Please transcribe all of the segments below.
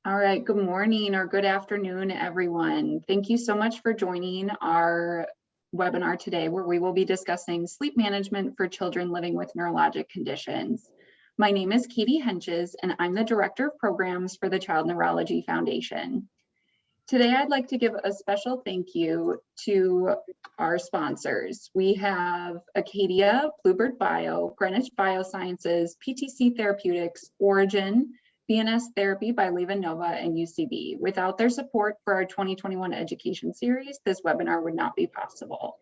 All right, good morning or good afternoon, everyone. Thank you so much for joining our webinar today, where we will be discussing sleep management for children living with neurologic conditions. My name is Katie Henches, and I'm the Director of Programs for the Child Neurology Foundation. Today, I'd like to give a special thank you to our sponsors. We have Acadia, Bluebird Bio, Greenwich Biosciences, PTC Therapeutics, Origin, BNS Therapy by LivaNova, and UCB. Without their support for our 2021 education series, this webinar would not be possible.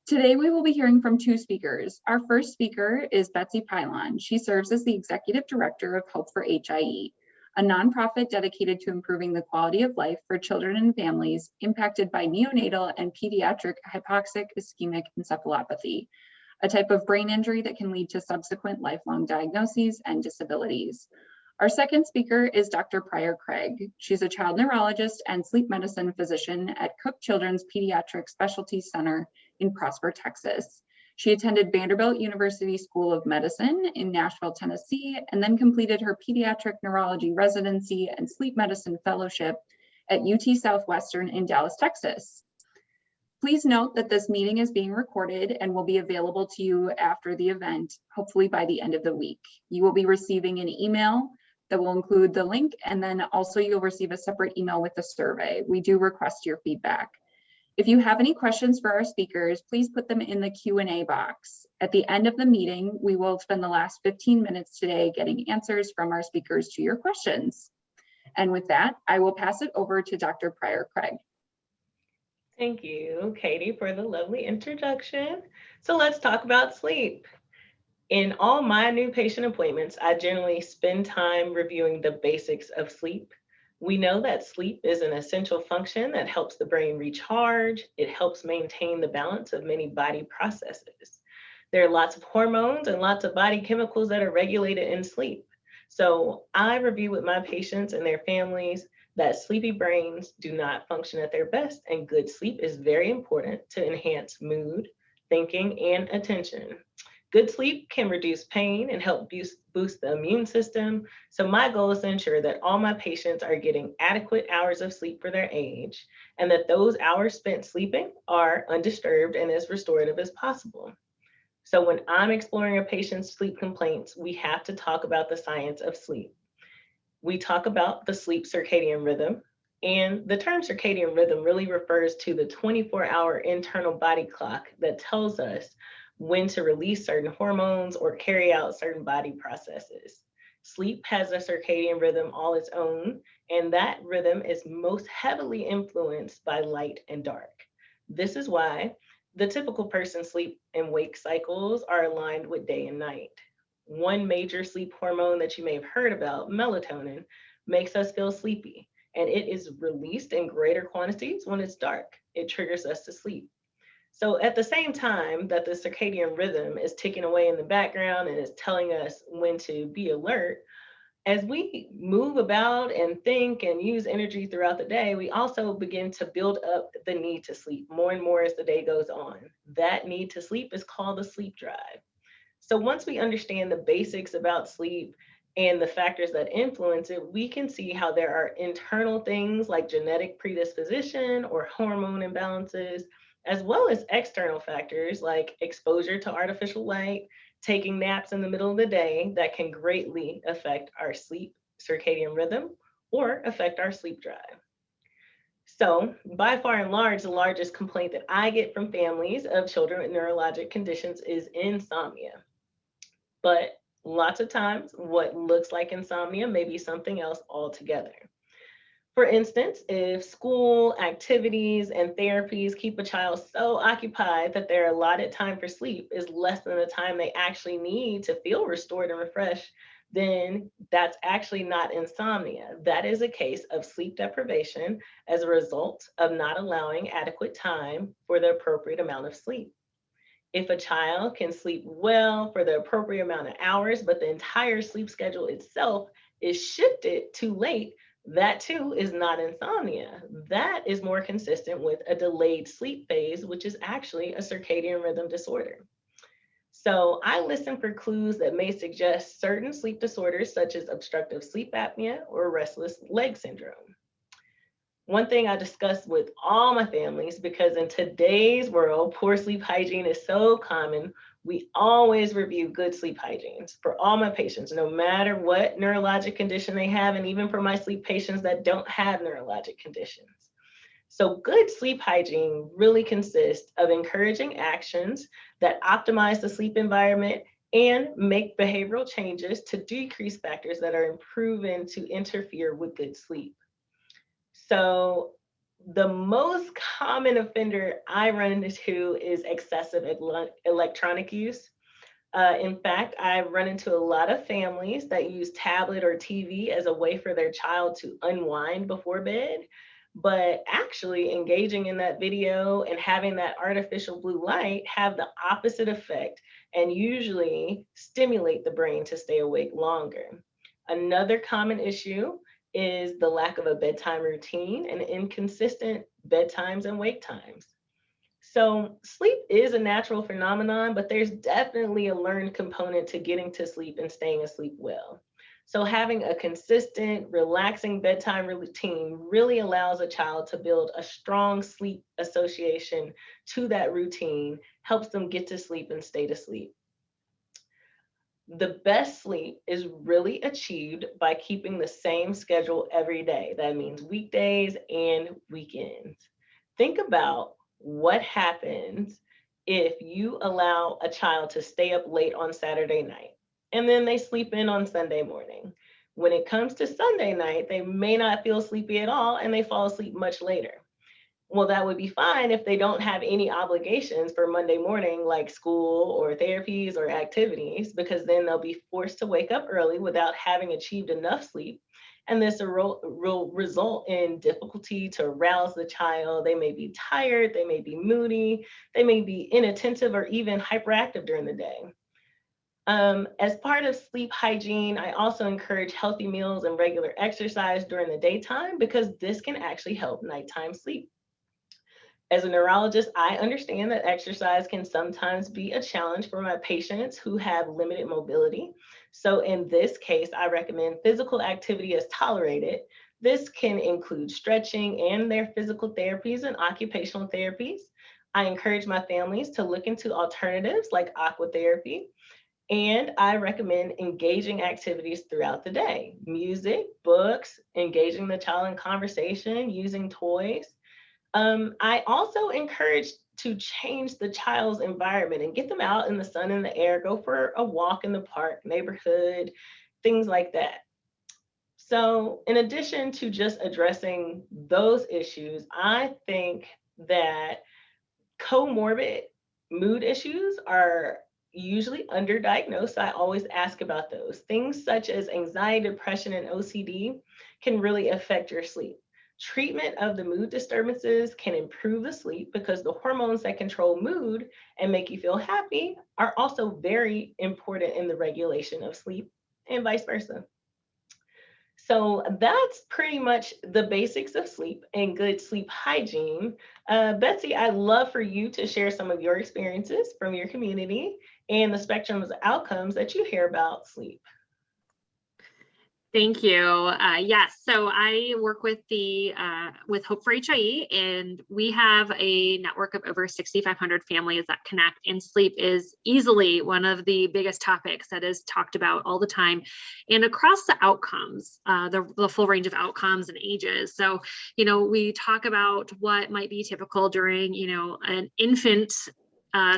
Today, we will be hearing from two speakers. Our first speaker is Betsy Pilon. She serves as the Executive Director of Hope for HIE, a nonprofit dedicated to improving the quality of life for children and families impacted by neonatal and pediatric hypoxic ischemic encephalopathy, a type of brain injury that can lead to subsequent lifelong diagnoses and disabilities. Our second speaker is Dr. Pryor Craig. She's a child neurologist and sleep medicine physician at Cook Children's Pediatric Specialty Center in Prosper, Texas. She attended Vanderbilt University School of Medicine in Nashville, Tennessee, and then completed her pediatric neurology residency and sleep medicine fellowship at UT Southwestern in Dallas, Texas. Please note that this meeting is being recorded and will be available to you after the event, hopefully by the end of the week. You will be receiving an email that will include the link, and then also you'll receive a separate email with the survey. We do request your feedback. If you have any questions for our speakers, please put them in the Q&A box. At the end of the meeting, we will spend the last 15 minutes today getting answers from our speakers to your questions. And with that, I will pass it over to Dr. Pryor Craig. Thank you, Katie, for the lovely introduction. So let's talk about sleep. In all my new patient appointments, I generally spend time reviewing the basics of sleep. We know that sleep is an essential function that helps the brain recharge. It helps maintain the balance of many body processes. There are lots of hormones and lots of body chemicals that are regulated in sleep. So I review with my patients and their families that sleepy brains do not function at their best, and good sleep is very important to enhance mood, thinking, and attention. Good sleep can reduce pain and help boost the immune system. So my goal is to ensure that all my patients are getting adequate hours of sleep for their age, and that those hours spent sleeping are undisturbed and as restorative as possible. So when I'm exploring a patient's sleep complaints, we have to talk about the science of sleep. We talk about the sleep circadian rhythm, and the term circadian rhythm really refers to the 24-hour internal body clock that tells us when to release certain hormones or carry out certain body processes. Sleep has a circadian rhythm all its own, and that rhythm is most heavily influenced by light and dark. This is why the typical person's sleep and wake cycles are aligned with day and night. One major sleep hormone that you may have heard about, melatonin, makes us feel sleepy, and it is released in greater quantities when it's dark. It triggers us to sleep. So at the same time that the circadian rhythm is ticking away in the background and is telling us when to be alert, as we move about and think and use energy throughout the day, we also begin to build up the need to sleep more and more as the day goes on. That need to sleep is called the sleep drive. So once we understand the basics about sleep and the factors that influence it, we can see how there are internal things like genetic predisposition or hormone imbalances, as well as external factors like exposure to artificial light, taking naps in the middle of the day that can greatly affect our sleep circadian rhythm or affect our sleep drive. So by far and large, the largest complaint that I get from families of children with neurologic conditions is insomnia. But lots of times, what looks like insomnia may be something else altogether. For instance, if school activities and therapies keep a child so occupied that their allotted time for sleep is less than the time they actually need to feel restored and refreshed, then that's actually not insomnia. That is a case of sleep deprivation as a result of not allowing adequate time for the appropriate amount of sleep. If a child can sleep well for the appropriate amount of hours, but the entire sleep schedule itself is shifted too late, that too is not insomnia. That is more consistent with a delayed sleep phase, which is actually a circadian rhythm disorder. So I listen for clues that may suggest certain sleep disorders such as obstructive sleep apnea or restless leg syndrome. One thing I discuss with all my families, because in today's world, poor sleep hygiene is so common, we always review good sleep hygiene for all my patients, no matter what neurologic condition they have, and even for my sleep patients that don't have neurologic conditions. So good sleep hygiene really consists of encouraging actions that optimize the sleep environment and make behavioral changes to decrease factors that are proven to interfere with good sleep. So the most common offender I run into is excessive electronic use. In fact, I run into a lot of families that use tablet or TV as a way for their child to unwind before bed. But actually engaging in that video and having that artificial blue light have the opposite effect and usually stimulate the brain to stay awake longer. Another common issue is the lack of a bedtime routine and inconsistent bedtimes and wake times. So sleep is a natural phenomenon, but there's definitely a learned component to getting to sleep and staying asleep well. So having a consistent, relaxing bedtime routine really allows a child to build a strong sleep association to that routine, helps them get to sleep and stay to sleep. The best sleep is really achieved by keeping the same schedule every day. That means weekdays and weekends. Think about what happens if you allow a child to stay up late on Saturday night and then they sleep in on Sunday morning. When it comes to Sunday night, they may not feel sleepy at all and they fall asleep much later. Well, that would be fine if they don't have any obligations for Monday morning, like school or therapies or activities, because then they'll be forced to wake up early without having achieved enough sleep. And this will result in difficulty to arouse the child. They may be tired, they may be moody, they may be inattentive or even hyperactive during the day. As part of sleep hygiene, I also encourage healthy meals and regular exercise during the daytime because this can actually help nighttime sleep. As a neurologist, I understand that exercise can sometimes be a challenge for my patients who have limited mobility. So in this case, I recommend physical activity as tolerated. This can include stretching and their physical therapies and occupational therapies. I encourage my families to look into alternatives like aqua therapy. And I recommend engaging activities throughout the day: music, books, engaging the child in conversation, using toys. I also encourage to change the child's environment and get them out in the sun and the air, go for a walk in the park, neighborhood, things like that. So in addition to just addressing those issues, I think that comorbid mood issues are usually underdiagnosed. I always ask about those. Things such as anxiety, depression, and OCD can really affect your sleep. Treatment of the mood disturbances can improve the sleep because the hormones that control mood and make you feel happy are also very important in the regulation of sleep and vice versa. So that's pretty much the basics of sleep and good sleep hygiene. Betsy, I'd love for you to share some of your experiences from your community and the spectrum of outcomes that you hear about sleep. Thank you. Yes, so I work with with Hope for HIE, and we have a network of over 6,500 families that connect, and sleep is easily one of the biggest topics that is talked about all the time, and across the outcomes, the full range of outcomes and ages. So, we talk about what might be typical during, an infant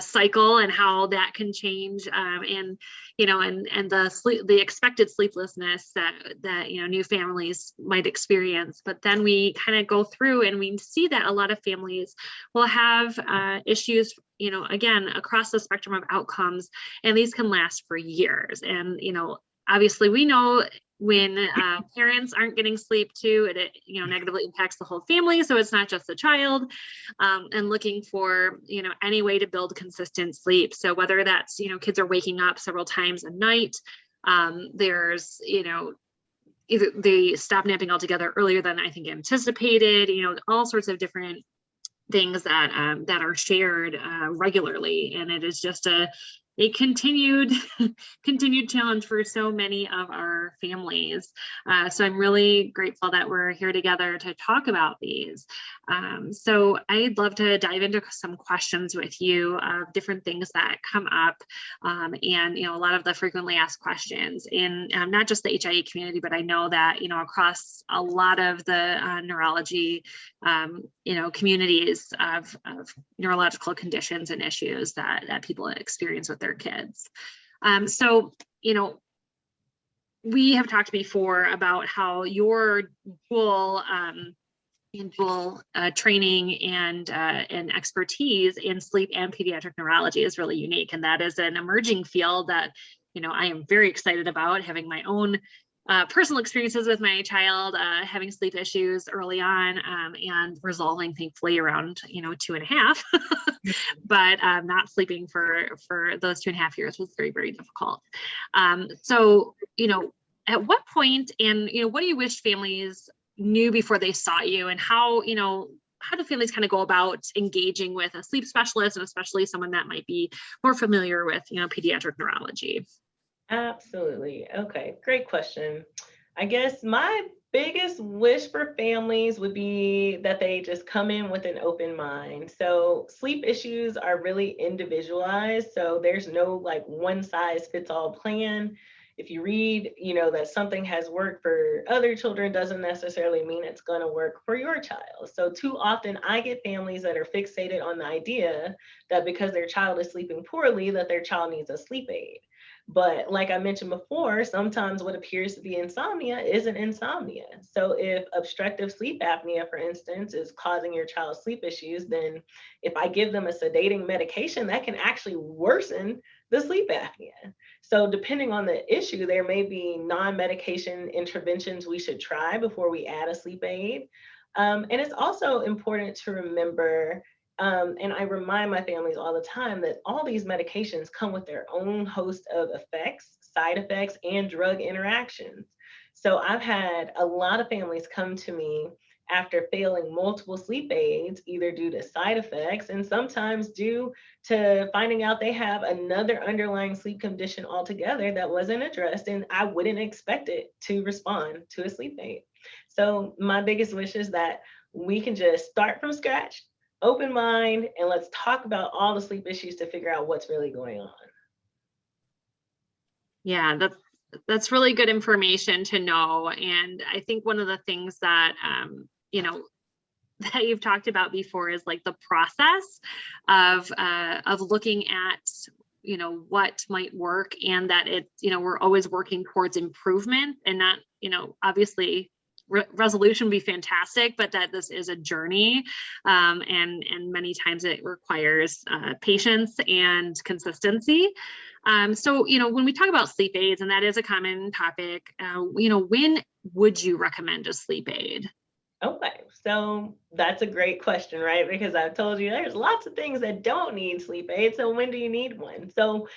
cycle and how that can change, and the expected sleeplessness that new families might experience. But then we kind of go through and we see that a lot of families will have issues, again, across the spectrum of outcomes, and these can last for years. And obviously we know when parents aren't getting sleep too, it negatively impacts the whole family. So it's not just the child, and looking for, any way to build consistent sleep. So whether that's, kids are waking up several times a night, there's, either they stop napping altogether earlier than I think anticipated, all sorts of different things that are shared regularly. And it is just a continued continued challenge for so many of our families. So I'm really grateful that we're here together to talk about these. So I'd love to dive into some questions with you of different things that come up, and a lot of the frequently asked questions in not just the HIE community, but I know that across a lot of the neurology communities of neurological conditions and issues that people experience with their kids. So we have talked before about how your dual training and expertise in sleep and pediatric neurology is really unique, and that is an emerging field that I am very excited about, having my own personal experiences with my child having sleep issues early on, and resolving thankfully around 2.5, but not sleeping for those 2.5 years was very, very difficult. So at what point, and what do you wish families knew before they saw you, and how do families kind of go about engaging with a sleep specialist, and especially someone that might be more familiar with pediatric neurology? Absolutely. Okay, great question. I guess my biggest wish for families would be that they just come in with an open mind. So sleep issues are really individualized. So there's no like one size fits all plan. If you read, that something has worked for other children doesn't necessarily mean it's going to work for your child. So too often I get families that are fixated on the idea that because their child is sleeping poorly, that their child needs a sleep aid. But like I mentioned before, sometimes what appears to be insomnia isn't insomnia. So if obstructive sleep apnea, for instance, is causing your child's sleep issues, then if I give them a sedating medication, that can actually worsen the sleep apnea. So depending on the issue, there may be non-medication interventions we should try before we add a sleep aid. And it's also important to remember, and I remind my families all the time, that all these medications come with their own host of effects, side effects, and drug interactions. So I've had a lot of families come to me after failing multiple sleep aids, either due to side effects and sometimes due to finding out they have another underlying sleep condition altogether that wasn't addressed, and I wouldn't expect it to respond to a sleep aid. So my biggest wish is that we can just start from scratch, open mind, and let's talk about all the sleep issues to figure out what's really going on. Yeah, that's really good information to know. And I think one of the things that that you've talked about before is like the process of looking at what might work, and that it we're always working towards improvement, and not obviously resolution would be fantastic, but that this is a journey, and many times it requires patience and consistency. So when we talk about sleep aids, and that is a common topic, when would you recommend a sleep aid? Okay, so that's a great question, right? Because I've told you there's lots of things that don't need sleep aids. So when do you need one? So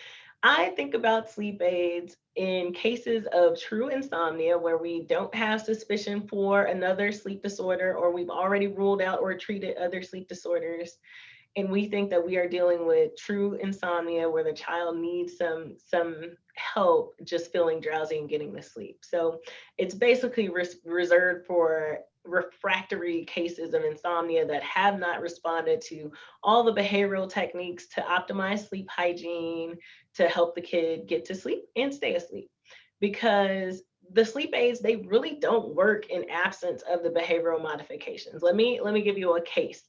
I think about sleep aids in cases of true insomnia where we don't have suspicion for another sleep disorder, or we've already ruled out or treated other sleep disorders, and we think that we are dealing with true insomnia where the child needs some help just feeling drowsy and getting to sleep. So it's basically reserved for refractory cases of insomnia that have not responded to all the behavioral techniques to optimize sleep hygiene, to help the kid get to sleep and stay asleep. Because the sleep aids, they really don't work in absence of the behavioral modifications. Let me give you a case.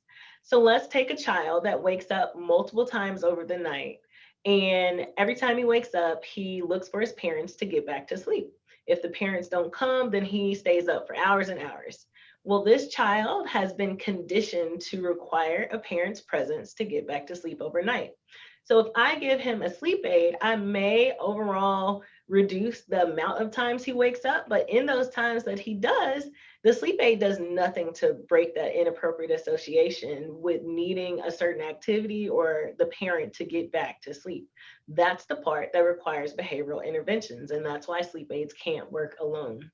So let's take a child that wakes up multiple times over the night, and every time he wakes up, he looks for his parents to get back to sleep. If the parents don't come, then he stays up for hours and hours. Well, this child has been conditioned to require a parent's presence to get back to sleep overnight. So if I give him a sleep aid, I may overall reduce the amount of times he wakes up, but in those times that he does, the sleep aid does nothing to break that inappropriate association with needing a certain activity or the parent to get back to sleep. That's the part that requires behavioral interventions, and that's why sleep aids can't work alone.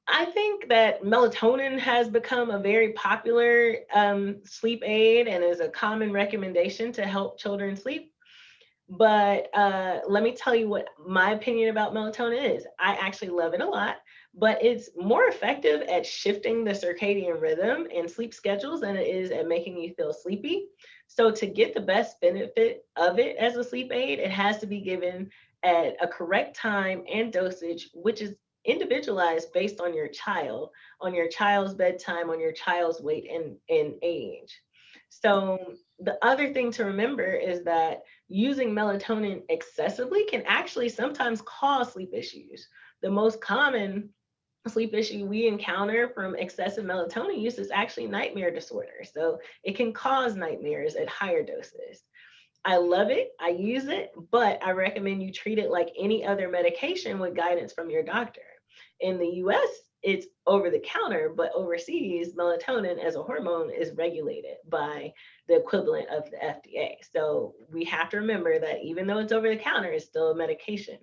I think that melatonin has become a very popular sleep aid and is a common recommendation to help children sleep. But let me tell you what my opinion about melatonin is. I actually love it a lot, but it's more effective at shifting the circadian rhythm and sleep schedules than it is at making you feel sleepy. So to get the best benefit of it as a sleep aid, it has to be given at a correct time and dosage, which is individualized based on your child's bedtime, on your child's weight and age. So the other thing to remember is that using melatonin excessively can actually sometimes cause sleep issues. The most common sleep issue we encounter from excessive melatonin use is actually nightmare disorder. So it can cause nightmares at higher doses. I love it, I use it, but I recommend you treat it like any other medication with guidance from your doctor. In the US, it's over the counter, but overseas, melatonin as a hormone is regulated by the equivalent of the FDA. So we have to remember that even though it's over the counter, it's still a medication.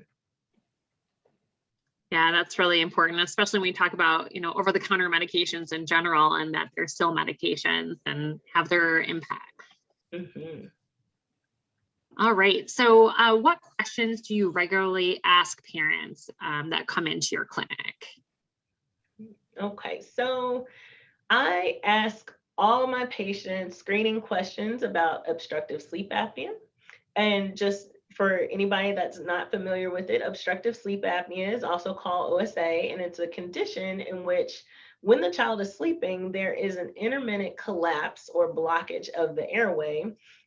Yeah, that's really important, especially when we talk about, over-the-counter medications in general, and that they're still medications and have their impact. Mm-hmm. All right. So what questions do you regularly ask parents that come into your clinic? Okay, so I ask all my patients screening questions about obstructive sleep apnea. And just for anybody that's not familiar with it, obstructive sleep apnea is also called OSA, and it's a condition in which when the child is sleeping, there is an intermittent collapse or blockage of the airway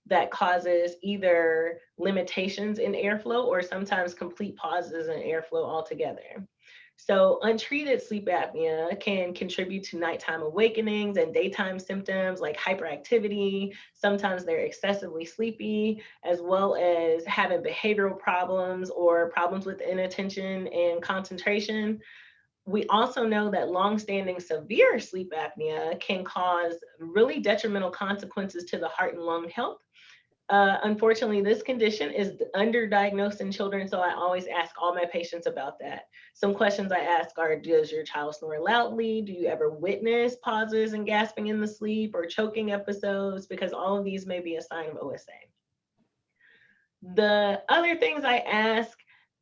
that causes either limitations in airflow or sometimes complete pauses in airflow altogether. So untreated sleep apnea can contribute to nighttime awakenings and daytime symptoms like hyperactivity. Sometimes they're excessively sleepy, as well as having behavioral problems or problems with inattention and concentration. We also know that longstanding severe sleep apnea can cause really detrimental consequences to the heart and lung health. Unfortunately, this condition is underdiagnosed in children, so I always ask all my patients about that. Some questions I ask are, does your child snore loudly? Do you ever witness pauses and gasping in the sleep or choking episodes? Because all of these may be a sign of OSA. The other things I ask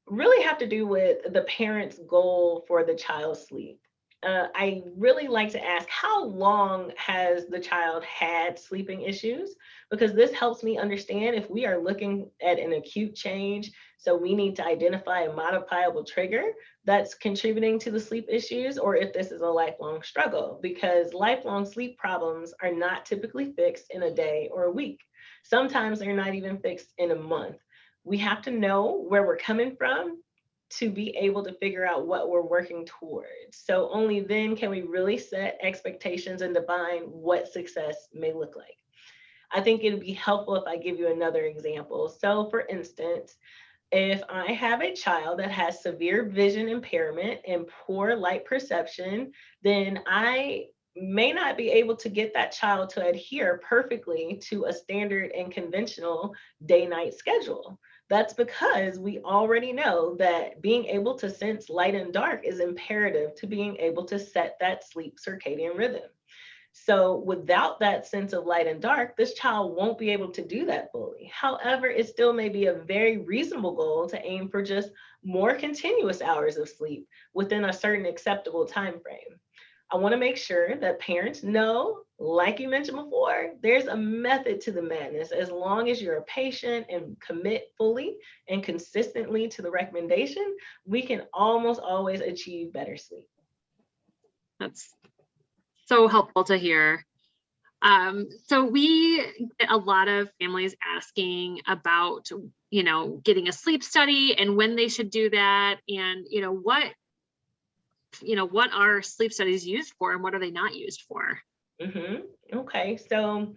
really have to do with the parent's goal for the child's sleep. I really like to ask, how long has the child had sleeping issues? Because this helps me understand if we are looking at an acute change, so we need to identify a modifiable trigger that's contributing to the sleep issues, or if this is a lifelong struggle, because lifelong sleep problems are not typically fixed in a day or a week. Sometimes they're not even fixed in a month. We have to know where we're coming from to be able to figure out what we're working towards. So only then can we really set expectations and define what success may look like. I think it'd be helpful if I give you another example. So for instance, if I have a child that has severe vision impairment and poor light perception, then I may not be able to get that child to adhere perfectly to a standard and conventional day-night schedule. That's because we already know that being able to sense light and dark is imperative to being able to set that sleep circadian rhythm. So without that sense of light and dark, this child won't be able to do that fully. However, it still may be a very reasonable goal to aim for just more continuous hours of sleep within a certain acceptable time frame. I want to make sure that parents know, like you mentioned before, there's a method to the madness. As long as you're patient and commit fully and consistently to the recommendation, we can almost always achieve better sleep. That's so helpful to hear. So we get a lot of families asking about, getting a sleep study and when they should do that, and what are sleep studies used for and what are they not used for? Okay, so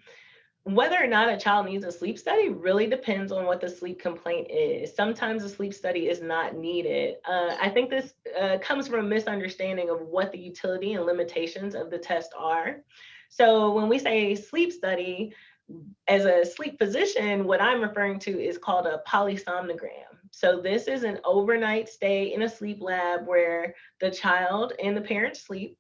whether or not a child needs a sleep study really depends on what the sleep complaint is. Sometimes a sleep study is not needed. I think this comes from a misunderstanding of what the utility and limitations of the test are. So when we say sleep study, as a sleep physician, what I'm referring to is called a polysomnogram. So this is an overnight stay in a sleep lab where the child and the parent sleep.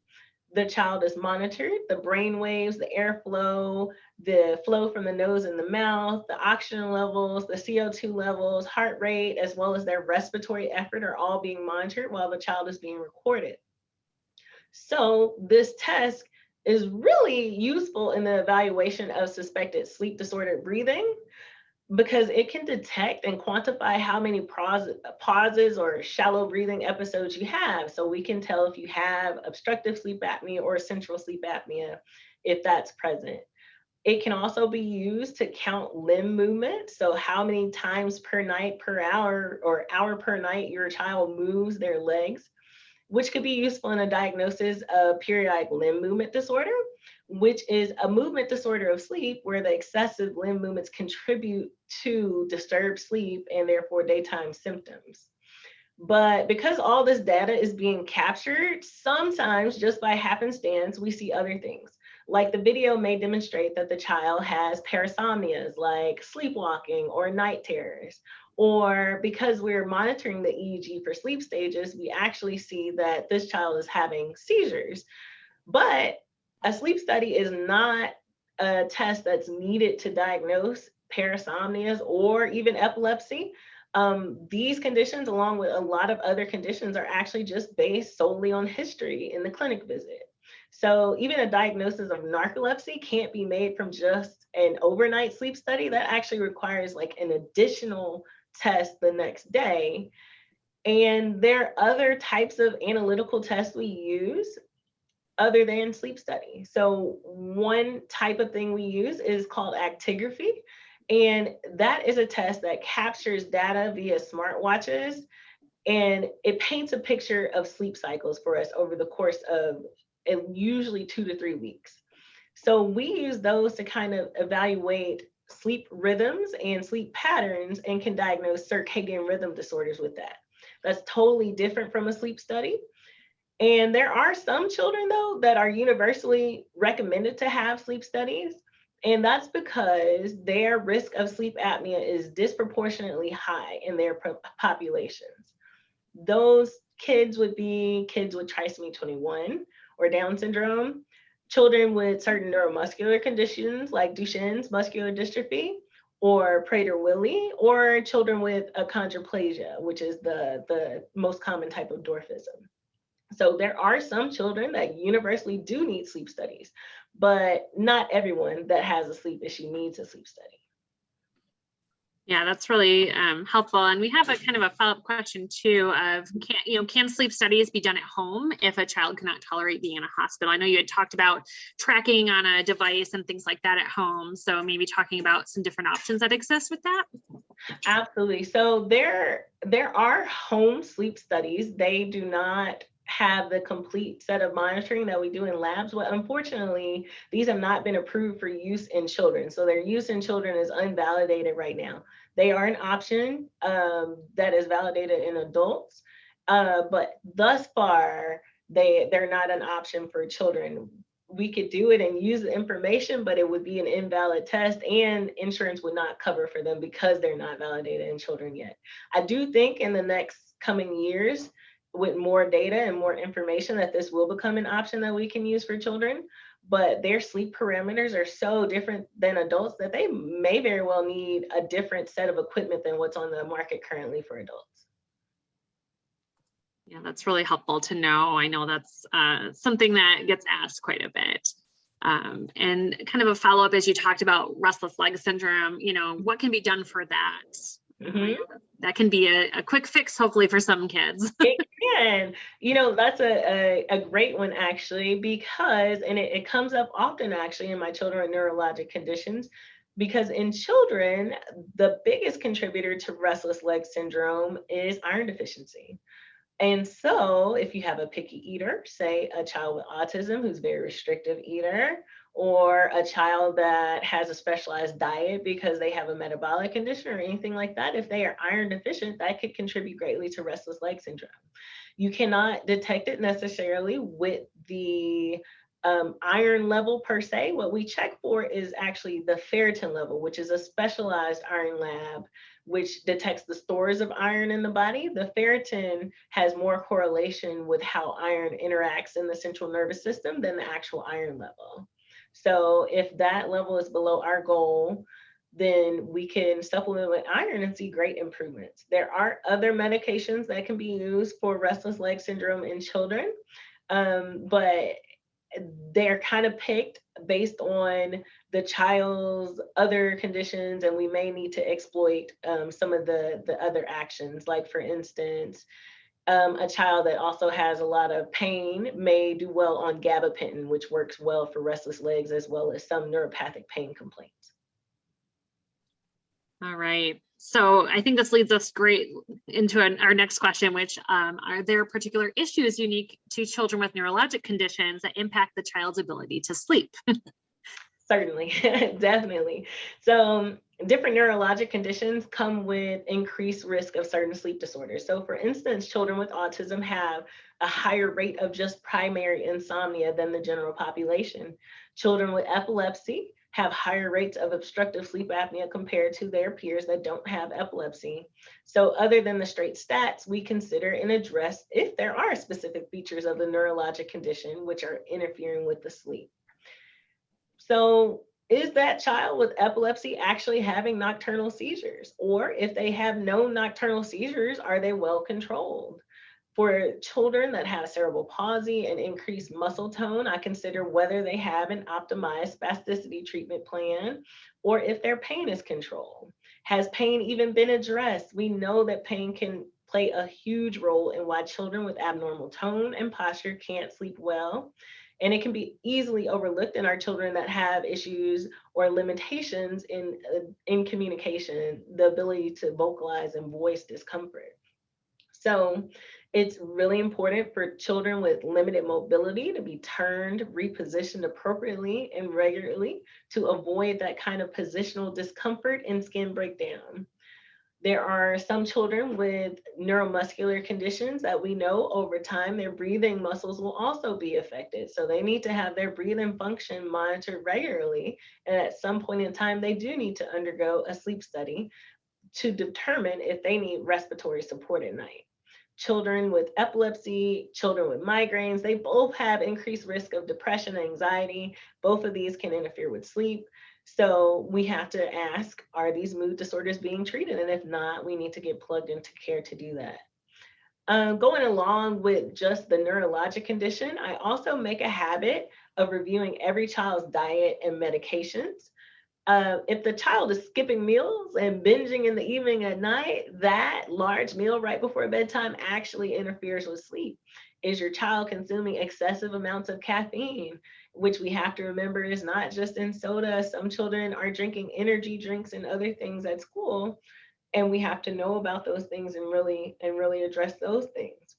the child is monitored, the brain waves, the airflow, the flow from the nose and the mouth, the oxygen levels, the CO2 levels, heart rate, as well as their respiratory effort are all being monitored while the child is being recorded. So this test is really useful in the evaluation of suspected sleep disordered breathing, because it can detect and quantify how many pauses or shallow breathing episodes you have. So we can tell if you have obstructive sleep apnea or central sleep apnea, if that's present. It can also be used to count limb movement. So how many times per night, per hour, or hour per night your child moves their legs, which could be useful in a diagnosis of periodic limb movement disorder, which is a movement disorder of sleep where the excessive limb movements contribute to disturbed sleep and therefore daytime symptoms. But because all this data is being captured, sometimes just by happenstance, we see other things. Like the video may demonstrate that the child has parasomnias like sleepwalking or night terrors. Or because we're monitoring the EEG for sleep stages, we actually see that this child is having seizures. But a sleep study is not a test that's needed to diagnose parasomnias or even epilepsy. These conditions, along with a lot of other conditions, are actually just based solely on history in the clinic visit. So even a diagnosis of narcolepsy can't be made from just an overnight sleep study. That actually requires like an additional test the next day. And there are other types of analytical tests we use other than sleep study. So one type of thing we use is called actigraphy. And that is a test that captures data via smartwatches. And it paints a picture of sleep cycles for us over the course of usually 2 to 3 weeks. So we use those to kind of evaluate sleep rhythms and sleep patterns and can diagnose circadian rhythm disorders with that. That's totally different from a sleep study. And there are some children, though, that are universally recommended to have sleep studies. And that's because their risk of sleep apnea is disproportionately high in their populations. Those kids would be kids with trisomy 21 or Down syndrome, children with certain neuromuscular conditions like Duchenne's muscular dystrophy or Prader-Willi, or children with achondroplasia, which is the most common type of dwarfism. So there are some children that universally do need sleep studies, but not everyone that has a sleep issue needs a sleep study. Yeah, that's really helpful. And we have a kind of a follow-up question too of, can sleep studies be done at home if a child cannot tolerate being in a hospital? I know you had talked about tracking on a device and things like that at home. So maybe talking about some different options that exist with that. Absolutely. So there are home sleep studies. They do not have the complete set of monitoring that we do in labs. But unfortunately, these have not been approved for use in children. So their use in children is unvalidated right now. They are an option that is validated in adults, but thus far, they're not an option for children. We could do it and use the information, but it would be an invalid test and insurance would not cover for them because they're not validated in children yet. I do think in the next coming years, with more data and more information, that this will become an option that we can use for children, but their sleep parameters are so different than adults that they may very well need a different set of equipment than what's on the market currently for adults. Yeah, that's really helpful to know. I know that's something that gets asked quite a bit. And kind of a follow-up, as you talked about restless leg syndrome, what can be done for that? Mm-hmm. That can be a quick fix, hopefully, for some kids. It can. That's a great one, actually, because, and it comes up often, actually, in my children with neurologic conditions, because in children, the biggest contributor to restless leg syndrome is iron deficiency. And so if you have a picky eater, say a child with autism who's a very restrictive eater, or a child that has a specialized diet because they have a metabolic condition or anything like that, if they are iron deficient, that could contribute greatly to restless leg syndrome. You cannot detect it necessarily with the iron level per se. What we check for is actually the ferritin level, which is a specialized iron lab which detects the stores of iron in the body. The ferritin has more correlation with how iron interacts in the central nervous system than the actual iron level. So if that level is below our goal, then we can supplement with iron and see great improvements. There are other medications that can be used for restless leg syndrome in children, but they're kind of picked based on the child's other conditions, and we may need to exploit some of the other actions. Like for instance, a child that also has a lot of pain may do well on gabapentin, which works well for restless legs, as well as some neuropathic pain complaints. All right. So I think this leads us great into our next question, which are there particular issues unique to children with neurologic conditions that impact the child's ability to sleep? Certainly, definitely. So different neurologic conditions come with increased risk of certain sleep disorders. So for instance, children with autism have a higher rate of just primary insomnia than the general population. Children with epilepsy have higher rates of obstructive sleep apnea compared to their peers that don't have epilepsy. So other than the straight stats, we consider and address if there are specific features of the neurologic condition which are interfering with the sleep. So is that child with epilepsy actually having nocturnal seizures? Or if they have no nocturnal seizures, are they well controlled? For children that have cerebral palsy and increased muscle tone, I consider whether they have an optimized spasticity treatment plan or if their pain is controlled. Has pain even been addressed? We know that pain can play a huge role in why children with abnormal tone and posture can't sleep well. And it can be easily overlooked in our children that have issues or limitations in communication, the ability to vocalize and voice discomfort. So it's really important for children with limited mobility to be turned, repositioned appropriately and regularly to avoid that kind of positional discomfort and skin breakdown. There are some children with neuromuscular conditions that we know over time their breathing muscles will also be affected. So they need to have their breathing function monitored regularly. And at some point in time, they do need to undergo a sleep study to determine if they need respiratory support at night. Children with epilepsy, children with migraines, they both have increased risk of depression and anxiety. Both of these can interfere with sleep. So we have to ask, are these mood disorders being treated? And if not, we need to get plugged into care to do that. Going along with just the neurologic condition, I also make a habit of reviewing every child's diet and medications. If the child is skipping meals and binging in the evening at night, that large meal right before bedtime actually interferes with sleep. Is your child consuming excessive amounts of caffeine, which we have to remember is not just in soda. Some children are drinking energy drinks and other things at school, and we have to know about those things and really address those things.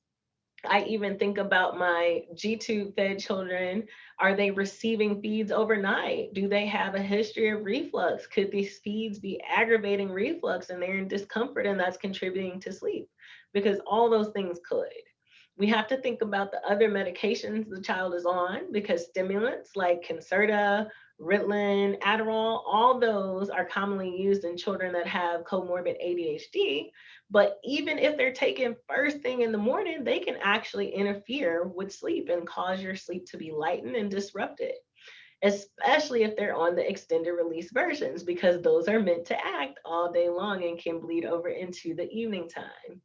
I even think about my G-tube fed children. Are they receiving feeds overnight? Do they have a history of reflux? Could these feeds be aggravating reflux and they're in discomfort and that's contributing to sleep? Because all those things could. We have to think about the other medications the child is on, because stimulants like Concerta, Ritalin, Adderall, all those are commonly used in children that have comorbid ADHD. But even if they're taken first thing in the morning, they can actually interfere with sleep and cause your sleep to be lightened and disrupted, especially if they're on the extended release versions, because those are meant to act all day long and can bleed over into the evening time.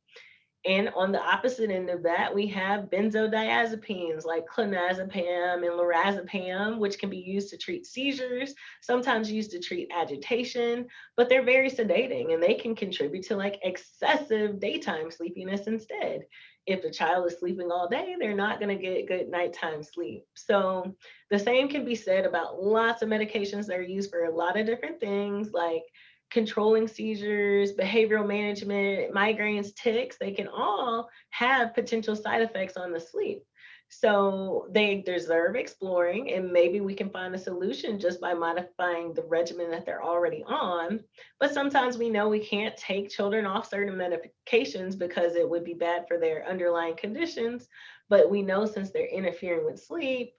And on the opposite end of that, we have benzodiazepines like clonazepam and lorazepam, which can be used to treat seizures, sometimes used to treat agitation, but they're very sedating and they can contribute to like excessive daytime sleepiness instead. If the child is sleeping all day, they're not going to get good nighttime sleep. So the same can be said about lots of medications that are used for a lot of different things, like controlling seizures, behavioral management, migraines, tics. They can all have potential side effects on the sleep. So they deserve exploring, and maybe we can find a solution just by modifying the regimen that they're already on. But sometimes we know we can't take children off certain medications because it would be bad for their underlying conditions. But we know since they're interfering with sleep,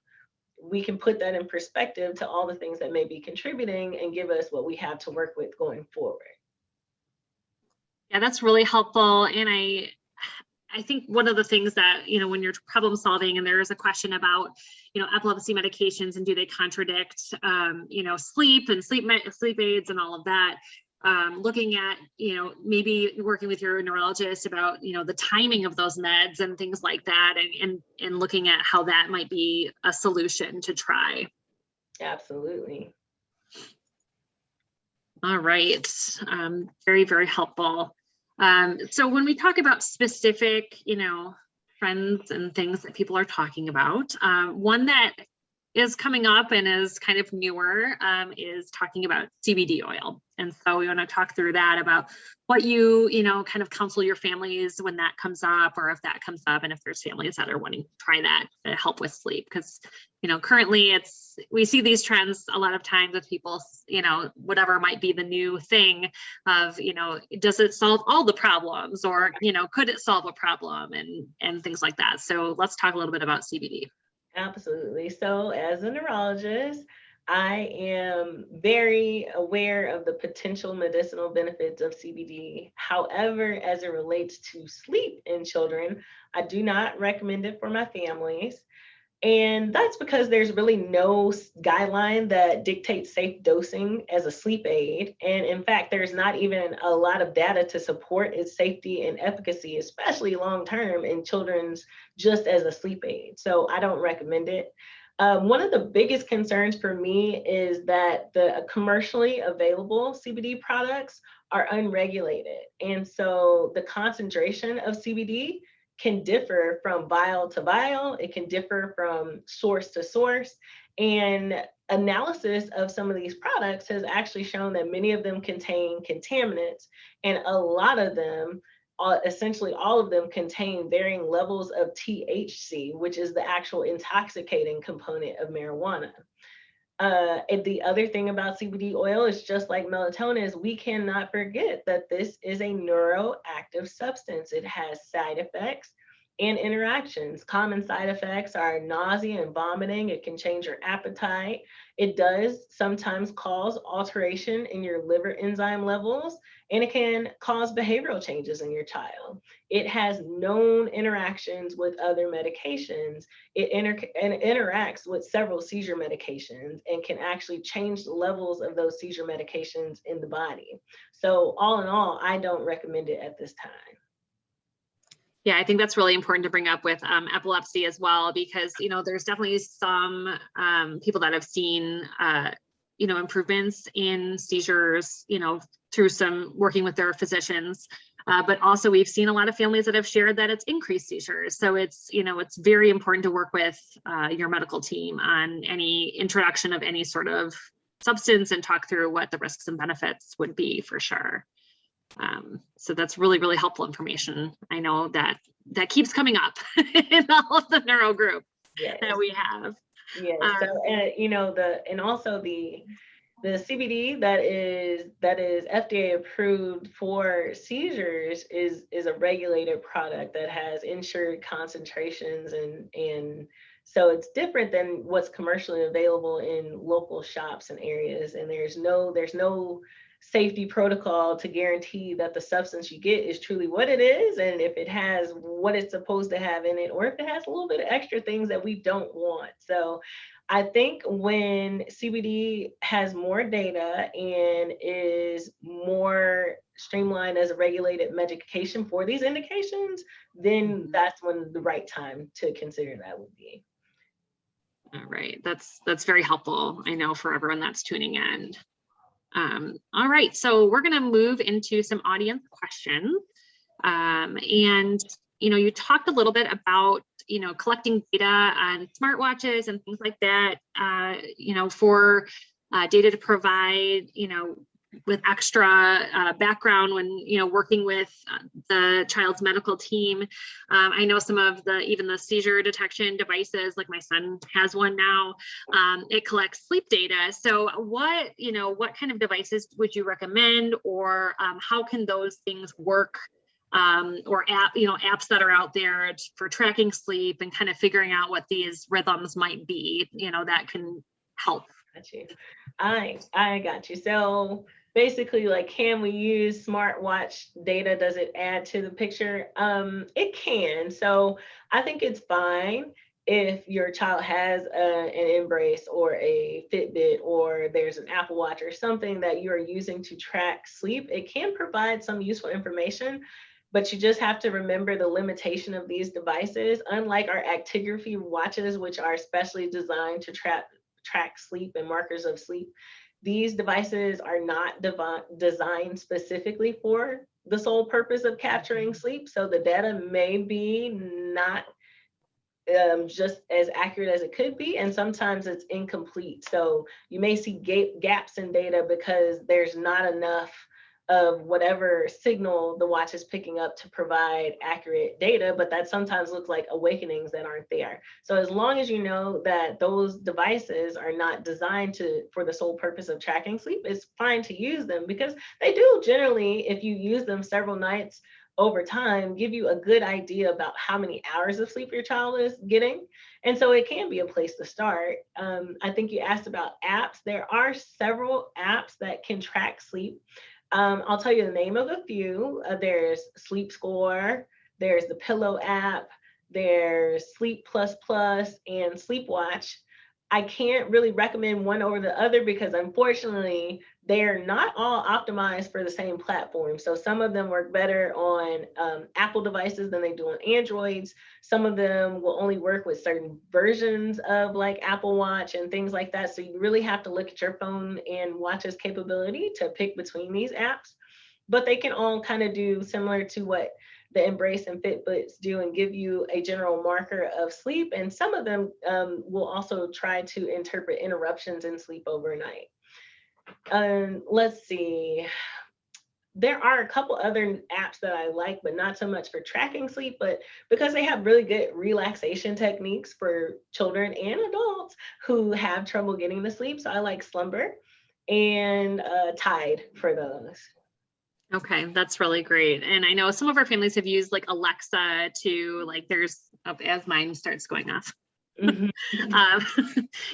we can put that in perspective to all the things that may be contributing and give us what we have to work with going forward. Yeah, that's really helpful. And I think one of the things that, when you're problem solving and there's a question about, epilepsy medications and do they contradict, sleep and sleep aids and all of that, looking at, maybe working with your neurologist about, the timing of those meds and things like that, and looking at how that might be a solution to try. Absolutely. All right. Very, very helpful. So when we talk about specific, trends and things that people are talking about, one that is coming up and is kind of newer is talking about CBD oil. And so we want to talk through that, about what you, kind of counsel your families when that comes up, or if that comes up, and if there's families that are wanting to try that to help with sleep. Because, currently we see these trends a lot of times with people, whatever might be the new thing of, does it solve all the problems, or, could it solve a problem, and things like that. So let's talk a little bit about CBD. Absolutely. So as a neurologist, I am very aware of the potential medicinal benefits of CBD. However, as it relates to sleep in children, I do not recommend it for my families. And that's because there's really no guideline that dictates safe dosing as a sleep aid. And in fact, there's not even a lot of data to support its safety and efficacy, especially long-term in children's, just as a sleep aid. So I don't recommend it. One of the biggest concerns for me is that the commercially available CBD products are unregulated. And so the concentration of CBD can differ from vial to vial. It can differ from source to source. And analysis of some of these products has actually shown that many of them contain contaminants, and a lot of them, essentially all of them, contain varying levels of THC, which is the actual intoxicating component of marijuana. And the other thing about CBD oil is, just like melatonin, is we cannot forget that this is a neuroactive substance. It has side effects and interactions. Common side effects are nausea and vomiting. It can change your appetite. It does sometimes cause alteration in your liver enzyme levels, and it can cause behavioral changes in your child. It has known interactions with other medications. It interacts with several seizure medications and can actually change the levels of those seizure medications in the body. So all in all, I don't recommend it at this time. Yeah, I think that's really important to bring up with epilepsy as well, because, there's definitely some people that have seen, improvements in seizures, through some working with their physicians. But also we've seen a lot of families that have shared that it's increased seizures. So it's very important to work with your medical team on any introduction of any sort of substance and talk through what the risks and benefits would be, for sure. So that's really, really helpful information. I know that keeps coming up in all of the neuro group that we have. Yes. And also the CBD that is FDA approved for seizures is a regulated product that has insured concentrations, and so it's different than what's commercially available in local shops and areas. And there's no safety protocol to guarantee that the substance you get is truly what it is, and if it has what it's supposed to have in it, or if it has a little bit of extra things that we don't want. So I think when CBD has more data and is more streamlined as a regulated medication for these indications, then that's when the right time to consider that would be. All right, that's very helpful, I know, for everyone that's tuning in. All right, so we're going to move into some audience questions. And, you talked a little bit about, collecting data on smartwatches and things like that, for data to provide, with extra background when, working with the child's medical team. I know some of even the seizure detection devices, like my son has one now, it collects sleep data. So what kind of devices would you recommend, or how can those things work, or apps that are out there for tracking sleep and kind of figuring out what these rhythms might be, that can help? Got you. I got you. So basically like, can we use smartwatch data? Does it add to the picture? It can. So I think it's fine if your child has an Embrace or a Fitbit, or there's an Apple Watch or something that you are using to track sleep. It can provide some useful information, but you just have to remember the limitation of these devices. Unlike our actigraphy watches, which are specially designed to track sleep and markers of sleep, these devices are not designed specifically for the sole purpose of capturing sleep. So the data may be not just as accurate as it could be, and sometimes it's incomplete. So you may see gaps in data because there's not enough of whatever signal the watch is picking up to provide accurate data, but that sometimes looks like awakenings that aren't there. So as long as you know that those devices are not designed for the sole purpose of tracking sleep, it's fine to use them, because they do generally, if you use them several nights over time, give you a good idea about how many hours of sleep your child is getting. And so it can be a place to start. I think you asked about apps. There are several apps that can track sleep. I'll tell you the name of a few. There's Sleep Score, there's the Pillow app, there's Sleep Plus Plus, and Sleepwatch. I can't really recommend one over the other because unfortunately, they're not all optimized for the same platform. So some of them work better on Apple devices than they do on Androids. Some of them will only work with certain versions of like Apple Watch and things like that. So you really have to look at your phone and watch's capability to pick between these apps. But they can all kind of do similar to what the Embrace and Fitbits do and give you a general marker of sleep. And some of them will also try to interpret interruptions in sleep overnight. Let's see. There are a couple other apps that I like, but not so much for tracking sleep, but because they have really good relaxation techniques for children and adults who have trouble getting to sleep. So I like Slumber and Tide for those. Okay, that's really great. And I know some of our families have used like Alexa to like, as mine starts going off.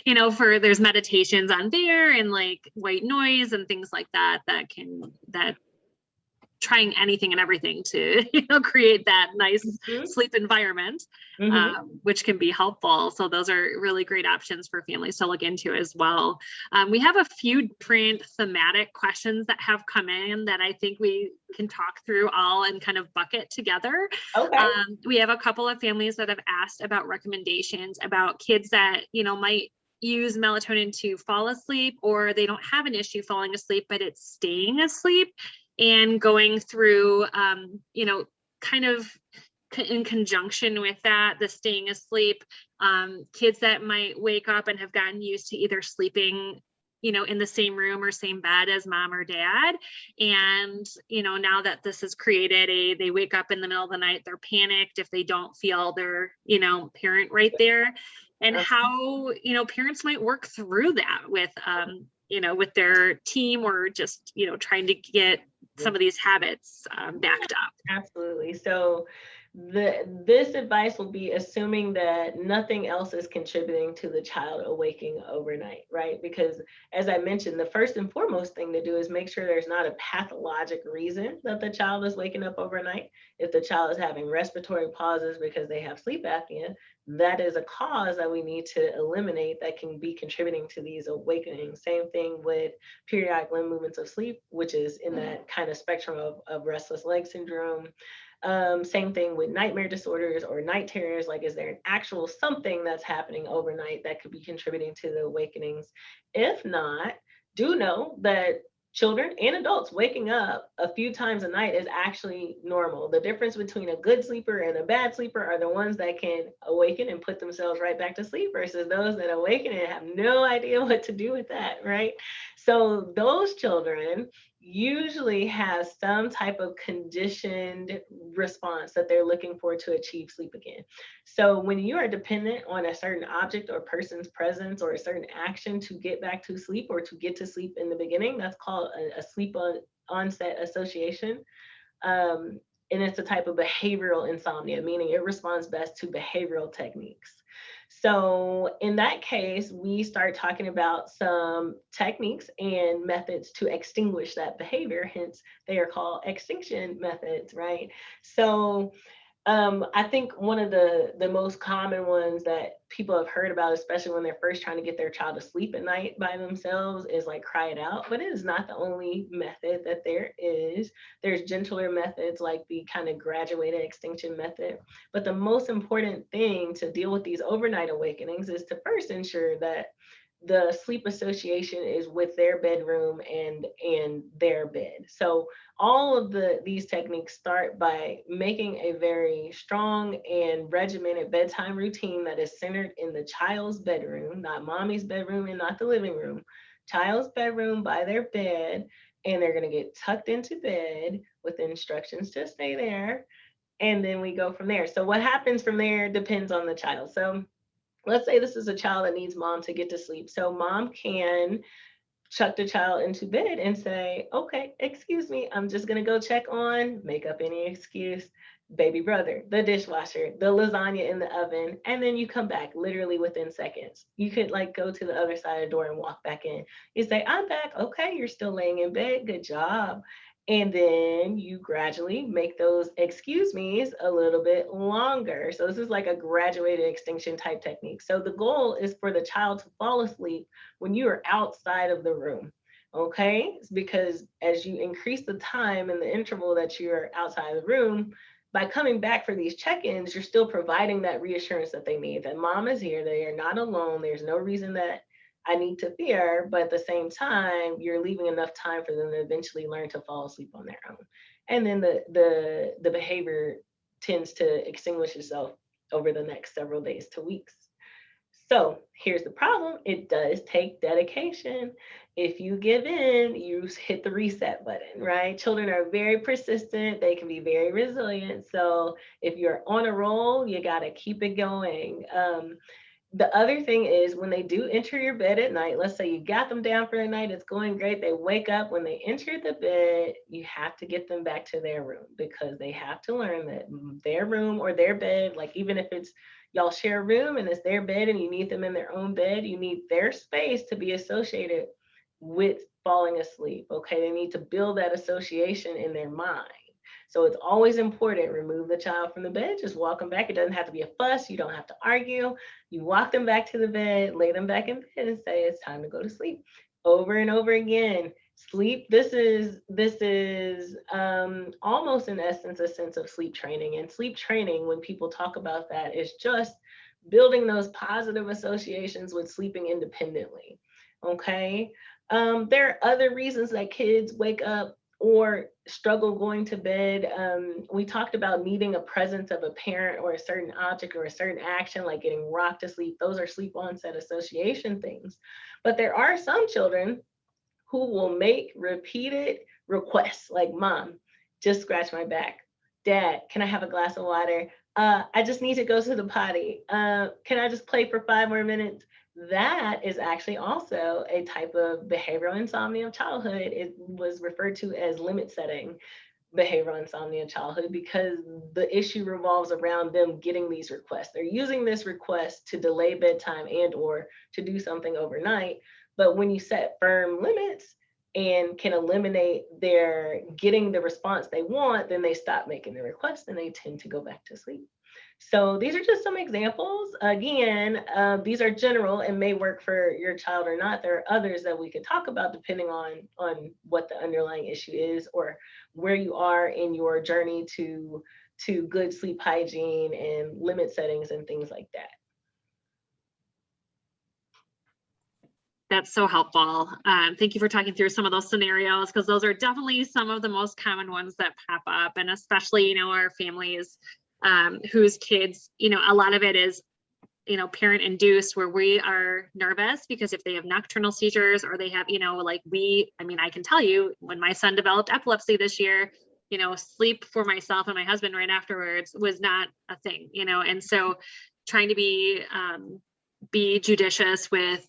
There's meditations on there and like white noise and things like that trying anything and everything to create that nice sleep environment, which can be helpful. So those are really great options for families to look into as well. We have a few different thematic questions that have come in that I think we can talk through all and kind of bucket together. Okay. We have a couple of families that have asked about recommendations about kids that might use melatonin to fall asleep, or they don't have an issue falling asleep, but it's staying asleep. And going through, kind of in conjunction with that, the staying asleep, kids that might wake up and have gotten used to either sleeping, in the same room or same bed as mom or dad. And, now that this has created they wake up in the middle of the night, they're panicked if they don't feel their, parent right there. And how, parents might work through that with, with their team, or just, trying to get some of these habits backed up. Absolutely. So this advice will be assuming that nothing else is contributing to the child awaking overnight, right? Because as I mentioned, the first and foremost thing to do is make sure there's not a pathologic reason that the child is waking up overnight. If the child is having respiratory pauses because they have sleep apnea, that is a cause that we need to eliminate that can be contributing to these awakenings. Same thing with periodic limb movements of sleep, which is in that kind of spectrum of restless leg syndrome. Same thing with nightmare disorders or night terrors. Like, is there an actual something that's happening overnight that could be contributing to the awakenings? If not, do know that children and adults waking up a few times a night is actually normal. The difference between a good sleeper and a bad sleeper are the ones that can awaken and put themselves right back to sleep versus those that awaken and have no idea what to do with that, right? So those children usually have some type of conditioned response that they're looking for to achieve sleep again. So when you are dependent on a certain object or person's presence or a certain action to get back to sleep or to get to sleep in the beginning, that's called a sleep onset association. And it's a type of behavioral insomnia, meaning it responds best to behavioral techniques. So in that case, we start talking about some techniques and methods to extinguish that behavior. Hence, they are called extinction methods, right? So I think one of the most common ones that people have heard about, especially when they're first trying to get their child to sleep at night by themselves, is like cry it out. But it is not the only method that there is. There's gentler methods like the kind of graduated extinction method. But the most important thing to deal with these overnight awakenings is to first ensure that the sleep association is with their bedroom and their bed. So all of these techniques start by making a very strong and regimented bedtime routine that is centered in the child's bedroom, not mommy's bedroom and not the living room, child's bedroom by their bed. And they're going to get tucked into bed with instructions to stay there. And then we go from there. So what happens from there depends on the child. So let's say this is a child that needs mom to get to sleep. So mom can chuck the child into bed and say, okay, excuse me, I'm just gonna go check on, make up any excuse, baby brother, the dishwasher, the lasagna in the oven, and then you come back literally within seconds. You could like go to the other side of the door and walk back in. You say, I'm back, okay, you're still laying in bed, good job. And then you gradually make those excuse me's a little bit longer. So this is like a graduated extinction type technique. So the goal is for the child to fall asleep when you are outside of the room. Okay, it's because as you increase the time and the interval that you're outside of the room, by coming back for these check-ins, you're still providing that reassurance that they need, that mom is here, they are not alone, there's no reason that I need to fear, but at the same time, you're leaving enough time for them to eventually learn to fall asleep on their own. And then the behavior tends to extinguish itself over the next several days to weeks. So here's the problem. It does take dedication. If you give in, you hit the reset button, right? Children are very persistent. They can be very resilient. So if you're on a roll, you got to keep it going. The other thing is when they do enter your bed at night, let's say you got them down for the night, it's going great. They wake up. When they enter the bed, you have to get them back to their room because they have to learn that their room or their bed, like even if it's y'all share a room and it's their bed and you need them in their own bed, you need their space to be associated with falling asleep. Okay, they need to build that association in their mind. So it's always important, remove the child from the bed, just walk them back. It doesn't have to be a fuss. You don't have to argue. You walk them back to the bed, lay them back in bed and say, it's time to go to sleep. Over and over again. Sleep, this is almost in essence a sense of sleep training. And sleep training, when people talk about that, is just building those positive associations with sleeping independently. Okay. There are other reasons that kids wake up or struggle going to bed. We talked about needing a presence of a parent or a certain object or a certain action, like getting rocked to sleep. Those are sleep onset association things. But there are some children who will make repeated requests, like, mom, just scratch my back. Dad, can I have a glass of water? I just need to go to the potty. Can I just play for 5 more minutes? That is actually also a type of behavioral insomnia of childhood. It was referred to as limit setting behavioral insomnia of childhood because the issue revolves around them getting these requests. They're using this request to delay bedtime and or to do something overnight. But when you set firm limits and can eliminate their getting the response they want, then they stop making the request and they tend to go back to sleep. So these are just some examples. Again, these are general and may work for your child or not. There are others that we could talk about depending on what the underlying issue is or where you are in your journey to good sleep hygiene and limit settings and things like that. That's so helpful. Thank you for talking through some of those scenarios, because those are definitely some of the most common ones that pop up, and especially, our families whose kids, a lot of it is, parent induced, where we are nervous because if they have nocturnal seizures or they have, I can tell you when my son developed epilepsy this year, sleep for myself and my husband right afterwards was not a thing, and so trying to be judicious with,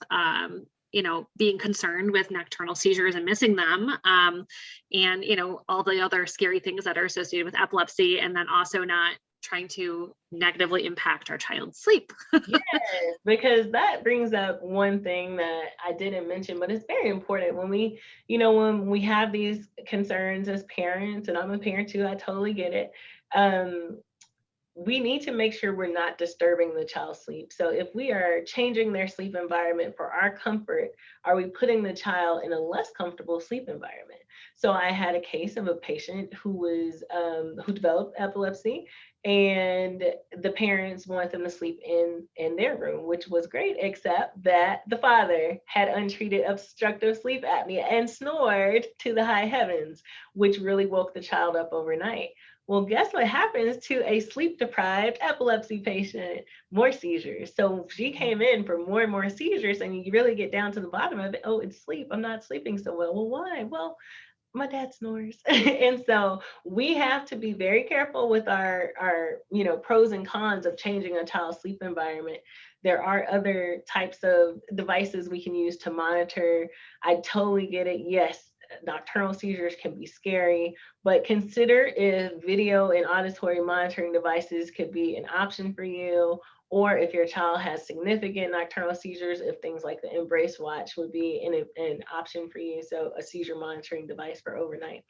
being concerned with nocturnal seizures and missing them, and, all the other scary things that are associated with epilepsy, and then also not trying to negatively impact our child's sleep. Yes, because that brings up one thing that I didn't mention, but it's very important when we, when we have these concerns as parents, and I'm a parent too, I totally get it. We need to make sure we're not disturbing the child's sleep. So if we are changing their sleep environment for our comfort, are we putting the child in a less comfortable sleep environment? So I had a case of a patient who developed epilepsy, and the parents wanted them to sleep in their room, which was great, except that the father had untreated obstructive sleep apnea and snored to the high heavens, which really woke the child up overnight. Well, guess what happens to a sleep-deprived epilepsy patient? More seizures. So she came in for more and more seizures, and you really get down to the bottom of it. Oh, it's sleep. I'm not sleeping so well. Well, why? Well, my dad snores. And so we have to be very careful with our pros and cons of changing a child's sleep environment. There are other types of devices we can use to monitor. I totally get it. Yes, nocturnal seizures can be scary, but consider if video and auditory monitoring devices could be an option for you, or if your child has significant nocturnal seizures, if things like the Embrace watch would be an option for you, so a seizure monitoring device for overnight,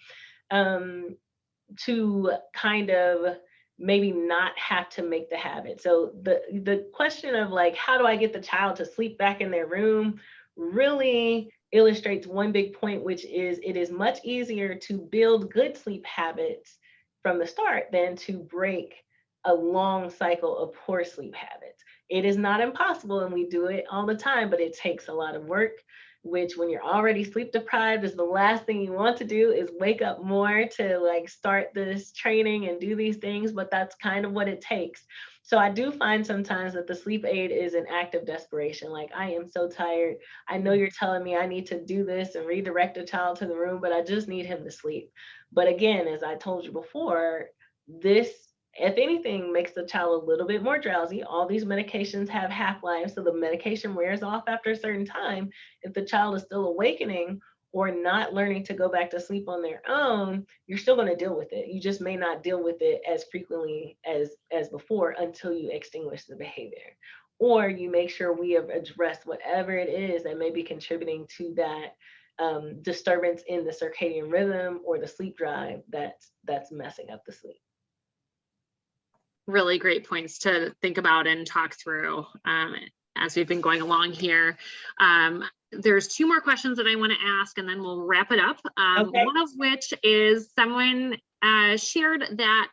to kind of maybe not have to make the habit. So the question of like, how do I get the child to sleep back in their room really illustrates one big point, which is it is much easier to build good sleep habits from the start than to break a long cycle of poor sleep habits. It is not impossible, and we do it all the time, but it takes a lot of work, which when you're already sleep deprived is the last thing you want to do, is wake up more to like start this training and do these things, but that's kind of what it takes. So I do find sometimes that the sleep aid is an act of desperation. Like, I am so tired. I know you're telling me I need to do this and redirect a child to the room, but I just need him to sleep. But again, as I told you before, this, if anything, makes the child a little bit more drowsy. All these medications have half-lives, so the medication wears off after a certain time. If the child is still awakening or not learning to go back to sleep on their own, you're still going to deal with it. You just may not deal with it as frequently as before until you extinguish the behavior. Or you make sure we have addressed whatever it is that may be contributing to that disturbance in the circadian rhythm or the sleep drive that's messing up the sleep. Really great points to think about and talk through as we've been going along here. There's two more questions that I want to ask, and then we'll wrap it up. Okay. One of which is someone shared that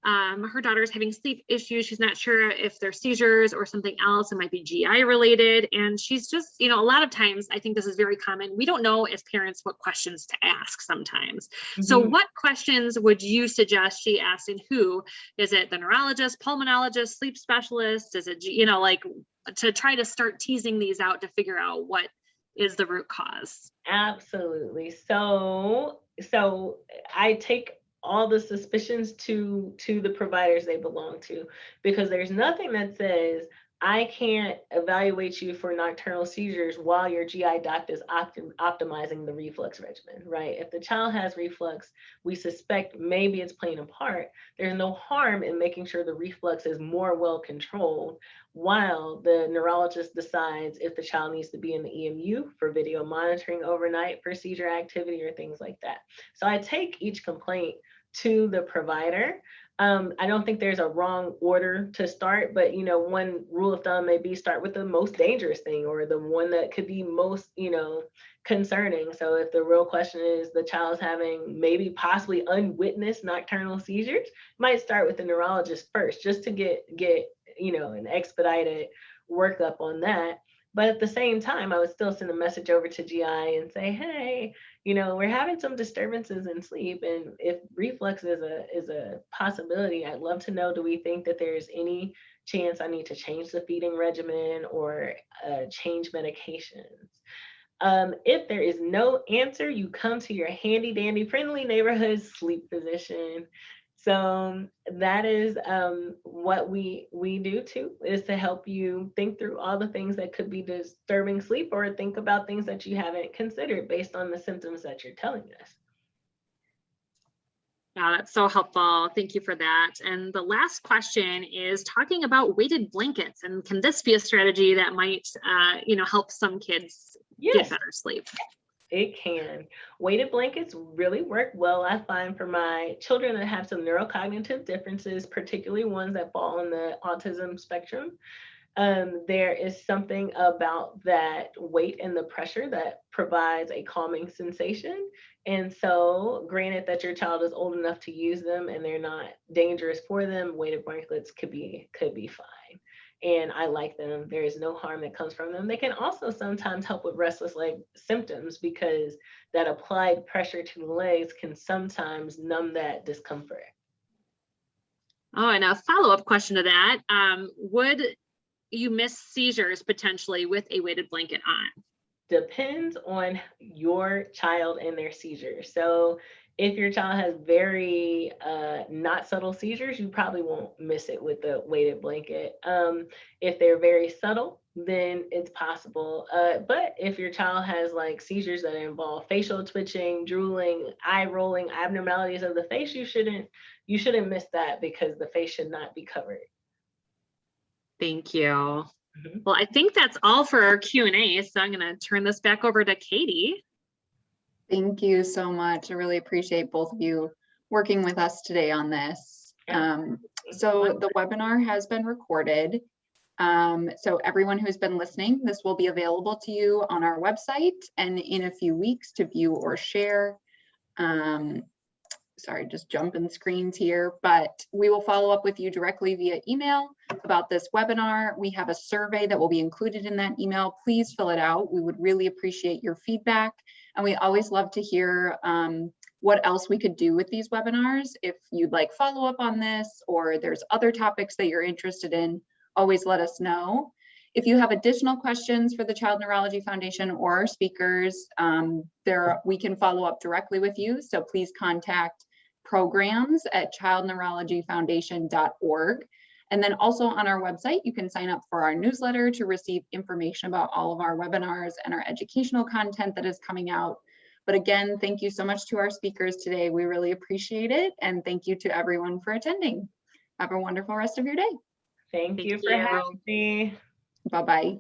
her daughter is having sleep issues. She's not sure if they're seizures or something else. It might be GI related. And she's just, a lot of times, I think this is very common. We don't know as parents what questions to ask sometimes. Mm-hmm. So what questions would you suggest she asked, and who? Is it the neurologist, pulmonologist, sleep specialist? Is it, to try to start teasing these out to figure out what is the root cause? Absolutely. So I take all the suspicions to the providers they belong to, because there's nothing that says I can't evaluate you for nocturnal seizures while your GI doctor is optimizing the reflux regimen, right? If the child has reflux, we suspect maybe it's playing a part. There's no harm in making sure the reflux is more well controlled while the neurologist decides if the child needs to be in the EMU for video monitoring overnight for seizure activity or things like that. So I take each complaint to the provider. I don't think there's a wrong order to start, but one rule of thumb may be start with the most dangerous thing, or the one that could be most, concerning. So if the real question is the child's having maybe possibly unwitnessed nocturnal seizures, might start with the neurologist first, just to get an expedited workup on that. But at the same time, I would still send a message over to GI and say, hey, we're having some disturbances in sleep, and if reflux is a possibility, I'd love to know, do we think that there's any chance I need to change the feeding regimen or change medications? If there is no answer, you come to your handy dandy friendly neighborhood sleep physician. So that is what we do too, is to help you think through all the things that could be disturbing sleep, or think about things that you haven't considered based on the symptoms that you're telling us. That's so helpful. Thank you for that. And the last question is talking about weighted blankets. And can this be a strategy that might, help some kids get Yes, better sleep? it can. Weighted blankets really work well, I find, for my children that have some neurocognitive differences, particularly ones that fall on the autism spectrum. There is something about that weight and the pressure that provides a calming sensation. And so, granted that your child is old enough to use them and they're not dangerous for them, weighted blankets could be fine. And I like them. There is no harm that comes from them. They can also sometimes help with restless leg symptoms because that applied pressure to the legs can sometimes numb that discomfort. Oh, and a follow-up question to that, would you miss seizures potentially with a weighted blanket on? Depends on your child and their seizures. So if your child has very not subtle seizures, you probably won't miss it with the weighted blanket. If they're very subtle, then it's possible. But if your child has like seizures that involve facial twitching, drooling, eye rolling, abnormalities of the face, you shouldn't miss that because the face should not be covered. Thank you. Mm-hmm. Well, I think that's all for our Q&A. So I'm going to turn this back over to Katie. Thank you so much. I really appreciate both of you working with us today on this. So the webinar has been recorded. So everyone who's been listening, this will be available to you on our website and in a few weeks to view or share. Sorry, just jumping screens here, but we will follow up with you directly via email about this webinar. We have a survey that will be included in that email. Please fill it out. We would really appreciate your feedback. And we always love to hear what else we could do with these webinars. If you'd like follow up on this or there's other topics that you're interested in, always let us know. If you have additional questions for the Child Neurology Foundation or our speakers, we can follow up directly with you. So please contact programs@childneurologyfoundation.org. And then also on our website, you can sign up for our newsletter to receive information about all of our webinars and our educational content that is coming out. But again, thank you so much to our speakers today. We really appreciate it. And thank you to everyone for attending. Have a wonderful rest of your day. Thank you for having me. Bye-bye.